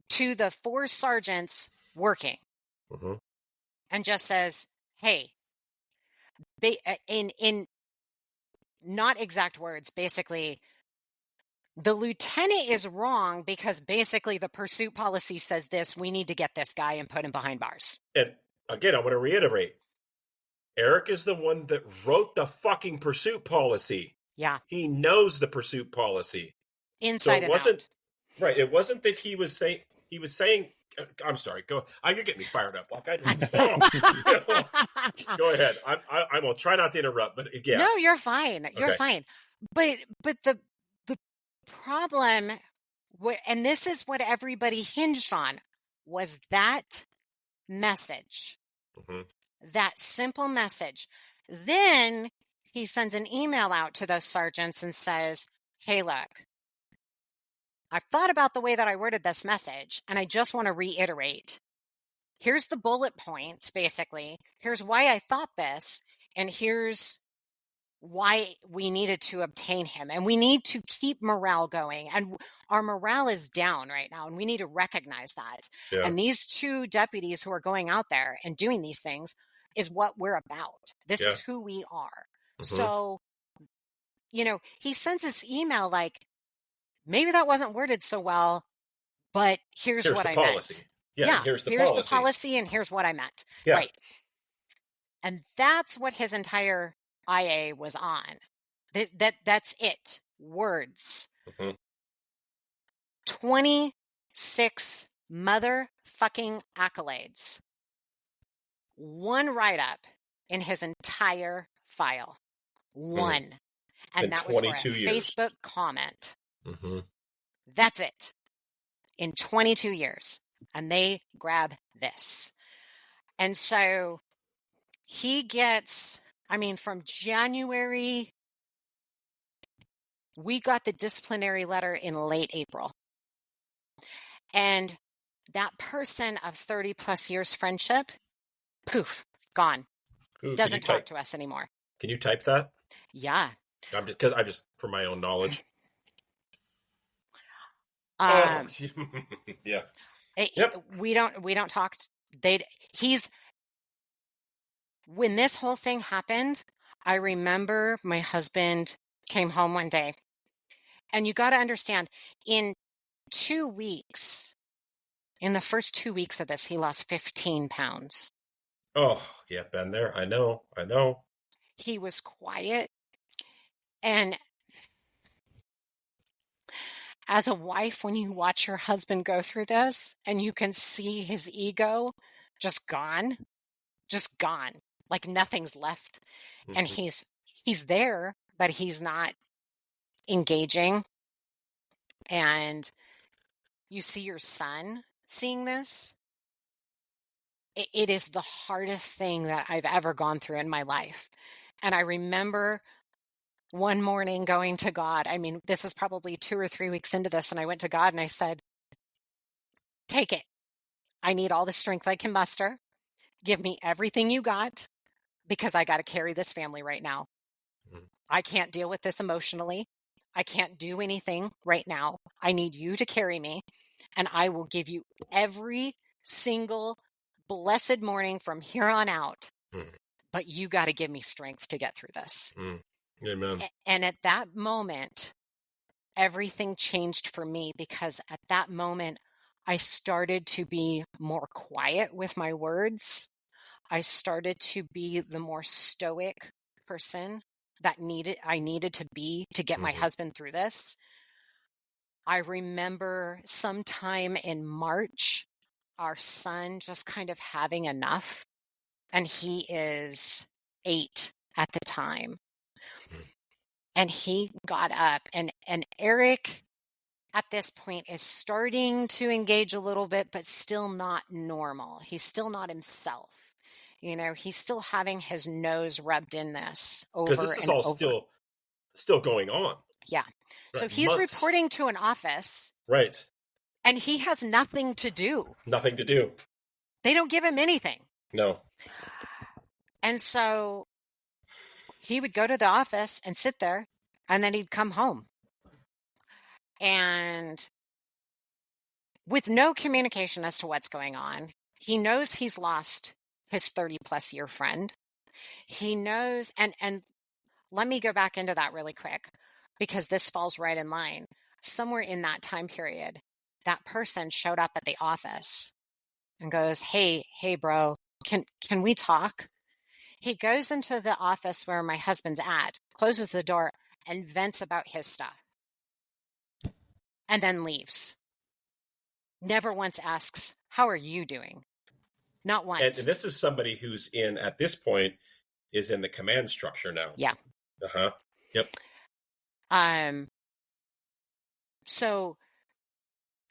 S4: To the 4 sergeants working, and just says, hey, in not exact words, basically, the lieutenant is wrong because basically the pursuit policy says this, we need to get this guy and put him behind bars.
S3: And again, I want to reiterate, Eric is the one that wrote the fucking pursuit policy.
S4: Yeah.
S3: He knows the pursuit policy.
S4: Inside and out.
S3: Right. It wasn't that he was saying, I'm sorry. Go. You're getting me fired up. Like I just. Go ahead. I will try not to interrupt, but again.
S4: No, you're fine. You're fine. But the problem, and this is what everybody hinged on, was that message, that simple message. Then he sends an email out to those sergeants and says, "Hey, look. I've thought about the way that I worded this message, and I just want to reiterate. Here's the bullet points, basically. Here's why I thought this, and here's why we needed to obtain him. And we need to keep morale going. And our morale is down right now, and we need to recognize that. Yeah. And these 2 deputies who are going out there and doing these things is what we're about. This is who we are. So, he sends this email like, maybe that wasn't worded so well, but here's what I
S3: policy.
S4: meant.
S3: Yeah, here's the
S4: policy and here's what I meant. Yeah. Right. And that's what his entire IA was on. That's it. Words.
S3: Mm-hmm.
S4: 26 motherfucking accolades. One write-up in his entire file. One. And
S3: In
S4: that was for a
S3: 22 years.
S4: Facebook comment.
S3: Mm-hmm.
S4: That's it. In 22 years. And they grab this. And so he gets, from January, we got the disciplinary letter in late April. And that person of 30 plus years friendship, poof, gone.
S3: Ooh,
S4: Doesn't talk to us anymore.
S3: Can you type that?
S4: Yeah.
S3: I'm just for my own knowledge.
S4: Yeah.
S3: Yep.
S4: We don't talk. When this whole thing happened, I remember my husband came home one day, and you got to understand, in 2 weeks, in the first 2 weeks of this, he lost 15 pounds.
S3: Oh, yeah, been there. I know.
S4: He was quiet. And as a wife, when you watch your husband go through this and you can see his ego just gone, like nothing's left. Mm-hmm. And he's there, but he's not engaging. And you see your son seeing this. It is the hardest thing that I've ever gone through in my life. And I remember one morning going to God. This is probably 2 or 3 weeks into this. And I went to God and I said, take it. I need all the strength I can muster. Give me everything you got, because I got to carry this family right now. Mm-hmm. I can't deal with this emotionally. I can't do anything right now. I need you to carry me, and I will give you every single blessed morning from here on out. Mm-hmm. But you got to give me strength to get through this.
S3: Mm-hmm. Amen.
S4: And at that moment, everything changed for me, because at that moment, I started to be more quiet with my words. I started to be the more stoic person that I needed to be to get my husband through this. I remember sometime in March, our son just kind of having enough, and he is 8 at the time. And he got up, and Eric at this point is starting to engage a little bit, but still not normal. He's still not himself. He's still having his nose rubbed in this over and over. Because this is all
S3: still going on.
S4: Yeah. Right. So he's reporting to an office.
S3: Right.
S4: And he has nothing to do.
S3: Nothing to do.
S4: They don't give him anything.
S3: No.
S4: And so he would go to the office and sit there, and then he'd come home. And with no communication as to what's going on, he knows he's lost his 30-plus year friend. He knows, and let me go back into that really quick, because this falls right in line. Somewhere in that time period, that person showed up at the office and goes, hey, bro, can we talk? He goes into the office where my husband's at, closes the door, and vents about his stuff, and then leaves. Never once asks, how are you doing? Not once.
S3: And this is somebody who's at this point, is in the command structure now.
S4: Yeah.
S3: Uh-huh. Yep.
S4: So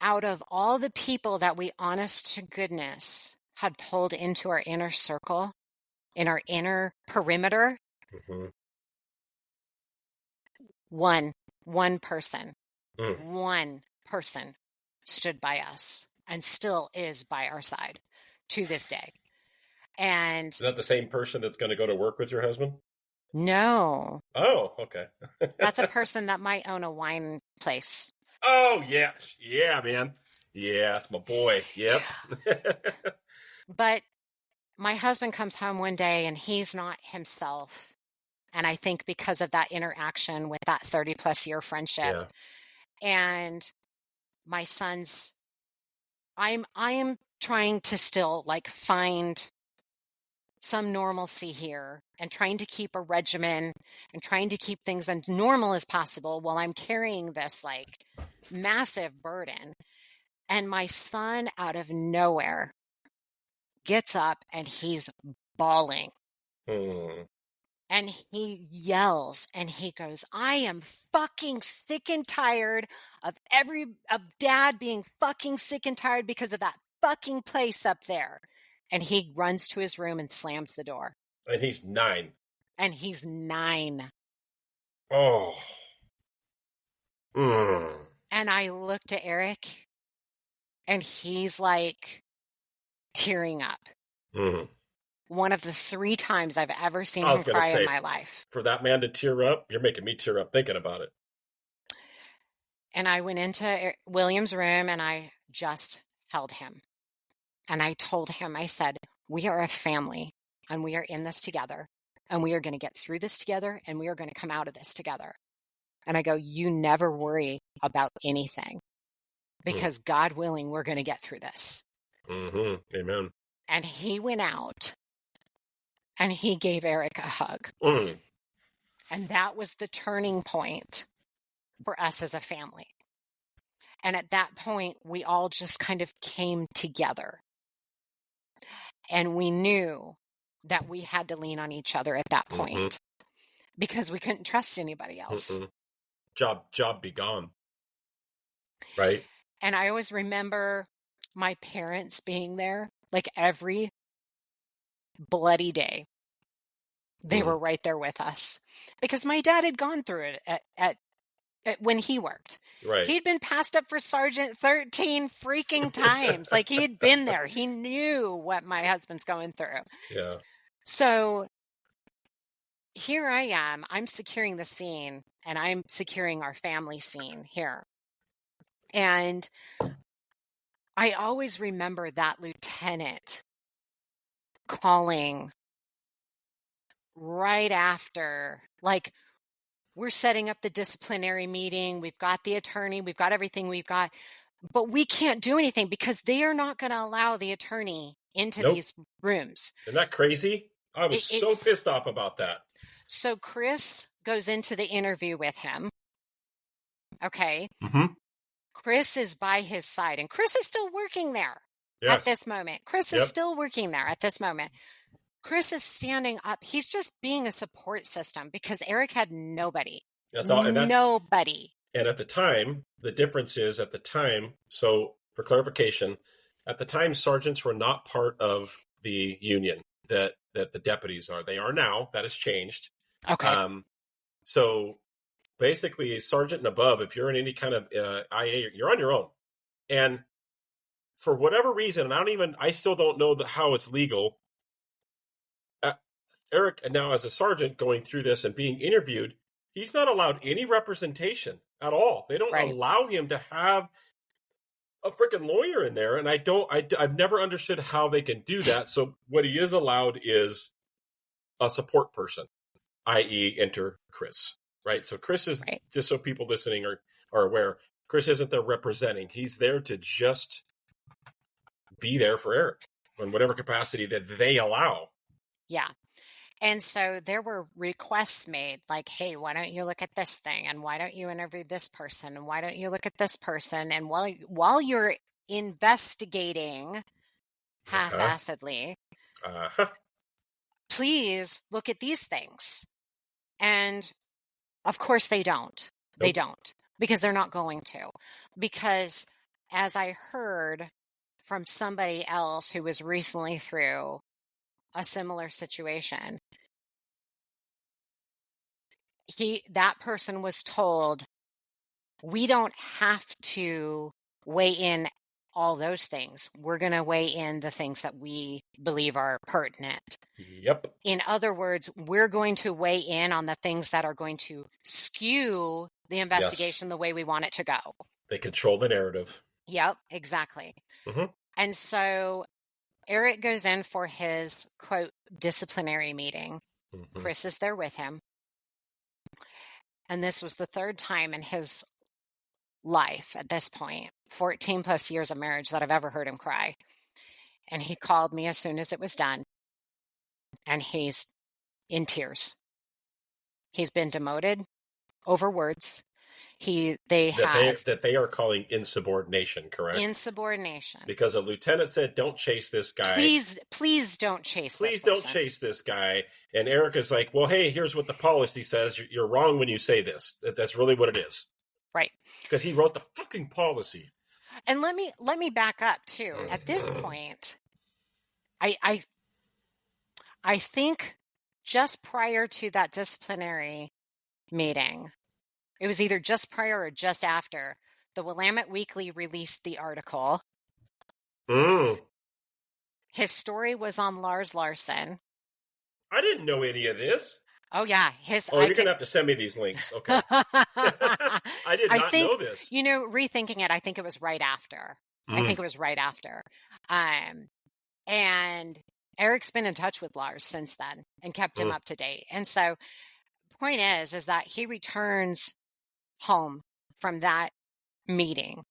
S4: out of all the people that we, honest to goodness, had pulled into our inner circle, in our inner perimeter, one person stood by us and still is by our side to this day. And
S3: is that the same person that's going to go to work with your husband?
S4: No.
S3: Oh, okay.
S4: That's a person that might own a wine place.
S3: Oh, yeah. Yeah, man. Yeah, that's my boy. Yep.
S4: But my husband comes home one day and he's not himself. And I think because of that interaction with that 30-plus year friendship. Yeah. And my son's, I am trying to still find some normalcy here and trying to keep a regimen and trying to keep things as normal as possible while I'm carrying this like massive burden. And my son, out of nowhere, gets up and he's bawling. And he yells and he goes, I am fucking sick and tired of dad being fucking sick and tired because of that fucking place up there. And he runs to his room and slams the door.
S3: And he's 9.
S4: And he's 9.
S3: Oh.
S4: And I looked at Eric and he's like tearing up. One of the 3 times I've ever seen him cry in my life.
S3: For that man to tear up, you're making me tear up thinking about it.
S4: And I went into William's room and I just held him. And I told him, I said, we are a family and we are in this together and we are going to get through this together and we are going to come out of this together. And I go, you never worry about anything because God willing, we're going to get through this.
S3: Amen.
S4: And he went out and he gave Eric a hug. And that was the turning point for us as a family. And at that point, we all just kind of came together. And we knew that we had to lean on each other at that point because we couldn't trust anybody else.
S3: Job be gone. Right?
S4: And I always remember my parents being there, like every bloody day. They were right there with us because my dad had gone through it at when he worked.
S3: Right.
S4: He'd been passed up for sergeant 13 freaking times. Like he had been there. He knew what my husband's going through.
S3: Yeah.
S4: So here I am. I'm securing the scene and I'm securing our family scene here. And I always remember that lieutenant calling right after, like, we're setting up the disciplinary meeting. We've got the attorney. We've got everything we've got. But we can't do anything because they are not going to allow the attorney into these rooms.
S3: Isn't that crazy? I was so pissed off about that. So
S4: Chris goes into the interview with him. Okay. Chris is by his side. And Chris is still working there at this moment. Chris is still working there at this moment. Chris is standing up. He's just being a support system because Eric had nobody.
S3: That's all. And that's,
S4: nobody.
S3: And at the time, the difference is at the time, so for clarification, at the time, sergeants were not part of the union that the deputies are. They are now. That has changed.
S4: Okay.
S3: So basically, a sergeant and above, if you're in any kind of IA, you're on your own. And for whatever reason, and I still don't know how it's legal. Eric, and now as a sergeant going through this and being interviewed, he's not allowed any representation at all. They don't allow him to have a freaking lawyer in there. And I've never understood how they can do that. So what he is allowed is a support person, i.e. enter Chris, right? So Chris is, just so people listening are aware, Chris isn't there representing. He's there to just be there for Eric in whatever capacity that they allow.
S4: Yeah. And so there were requests made like, hey, why don't you look at this thing? And why don't you interview this person? And why don't you look at this person? And while you're investigating half-assedly, please look at these things. And of course they don't. They don't because they're not going to. Because as I heard from somebody else who was recently through a similar situation, that person was told, we don't have to weigh in all those things. We're going to weigh in the things that we believe are pertinent.
S3: Yep.
S4: In other words, we're going to weigh in on the things that are going to skew the investigation the way we want it to go.
S3: They control the narrative.
S4: Yep, exactly. And so Eric goes in for his, quote, disciplinary meeting. Chris is there with him. And this was the 3rd time in his life at this point, 14 plus years of marriage, that I've ever heard him cry. And he called me as soon as it was done. and he's in tears. He's been demoted over words.
S3: That they are calling insubordination, correct?
S4: Insubordination.
S3: Because a lieutenant said, "Don't chase this guy.
S4: Please don't chase.
S3: Please don't chase this guy." And Erica's like, "Well, hey, here's what the policy says. You're wrong when you say this. That's really what it is."
S4: Right.
S3: Because he wrote the fucking policy.
S4: And let me back up too. At this point, I think just prior to that disciplinary meeting, it was either just prior or just after, the Willamette Weekly released the article. His story was on Lars Larson.
S3: I didn't know any of this.
S4: Oh, yeah.
S3: You're going to have to send me these links. Okay. I did not know this.
S4: Rethinking it, I think it was right after. And Eric's been in touch with Lars since then and kept him up to date. And so point is that he returns home from that meeting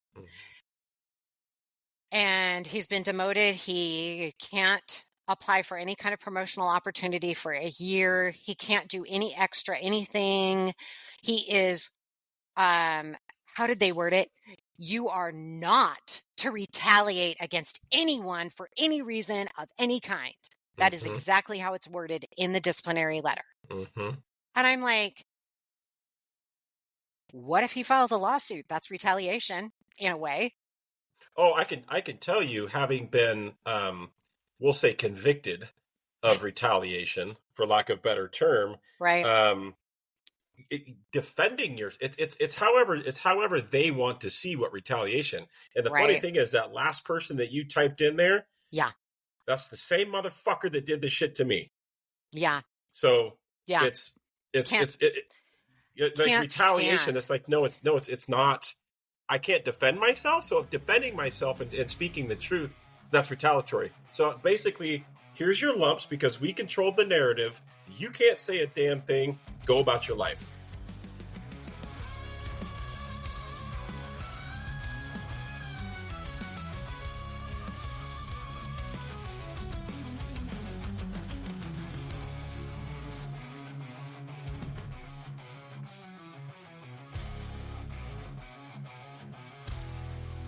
S4: and he's been demoted. He can't apply for any kind of promotional opportunity for a year. He can't do any extra anything. He is, how did they word it? You are not to retaliate against anyone for any reason of any kind. That is exactly how it's worded in the disciplinary letter. And I'm like, what if he files a lawsuit? That's retaliation in a way.
S3: Oh, I can tell you, having been, we'll say, convicted of retaliation, for lack of a better term,
S4: right?
S3: Defending it's however they want to see what retaliation. And the funny thing is that last person that you typed in there, that's the same motherfucker that did the shit to me.
S4: Yeah.
S3: So it's like retaliation.
S4: Stand.
S3: It's like it's not. I can't defend myself. So if defending myself and speaking the truth, that's retaliatory. So basically, here's your lumps because we controlled the narrative. You can't say a damn thing. Go about your life.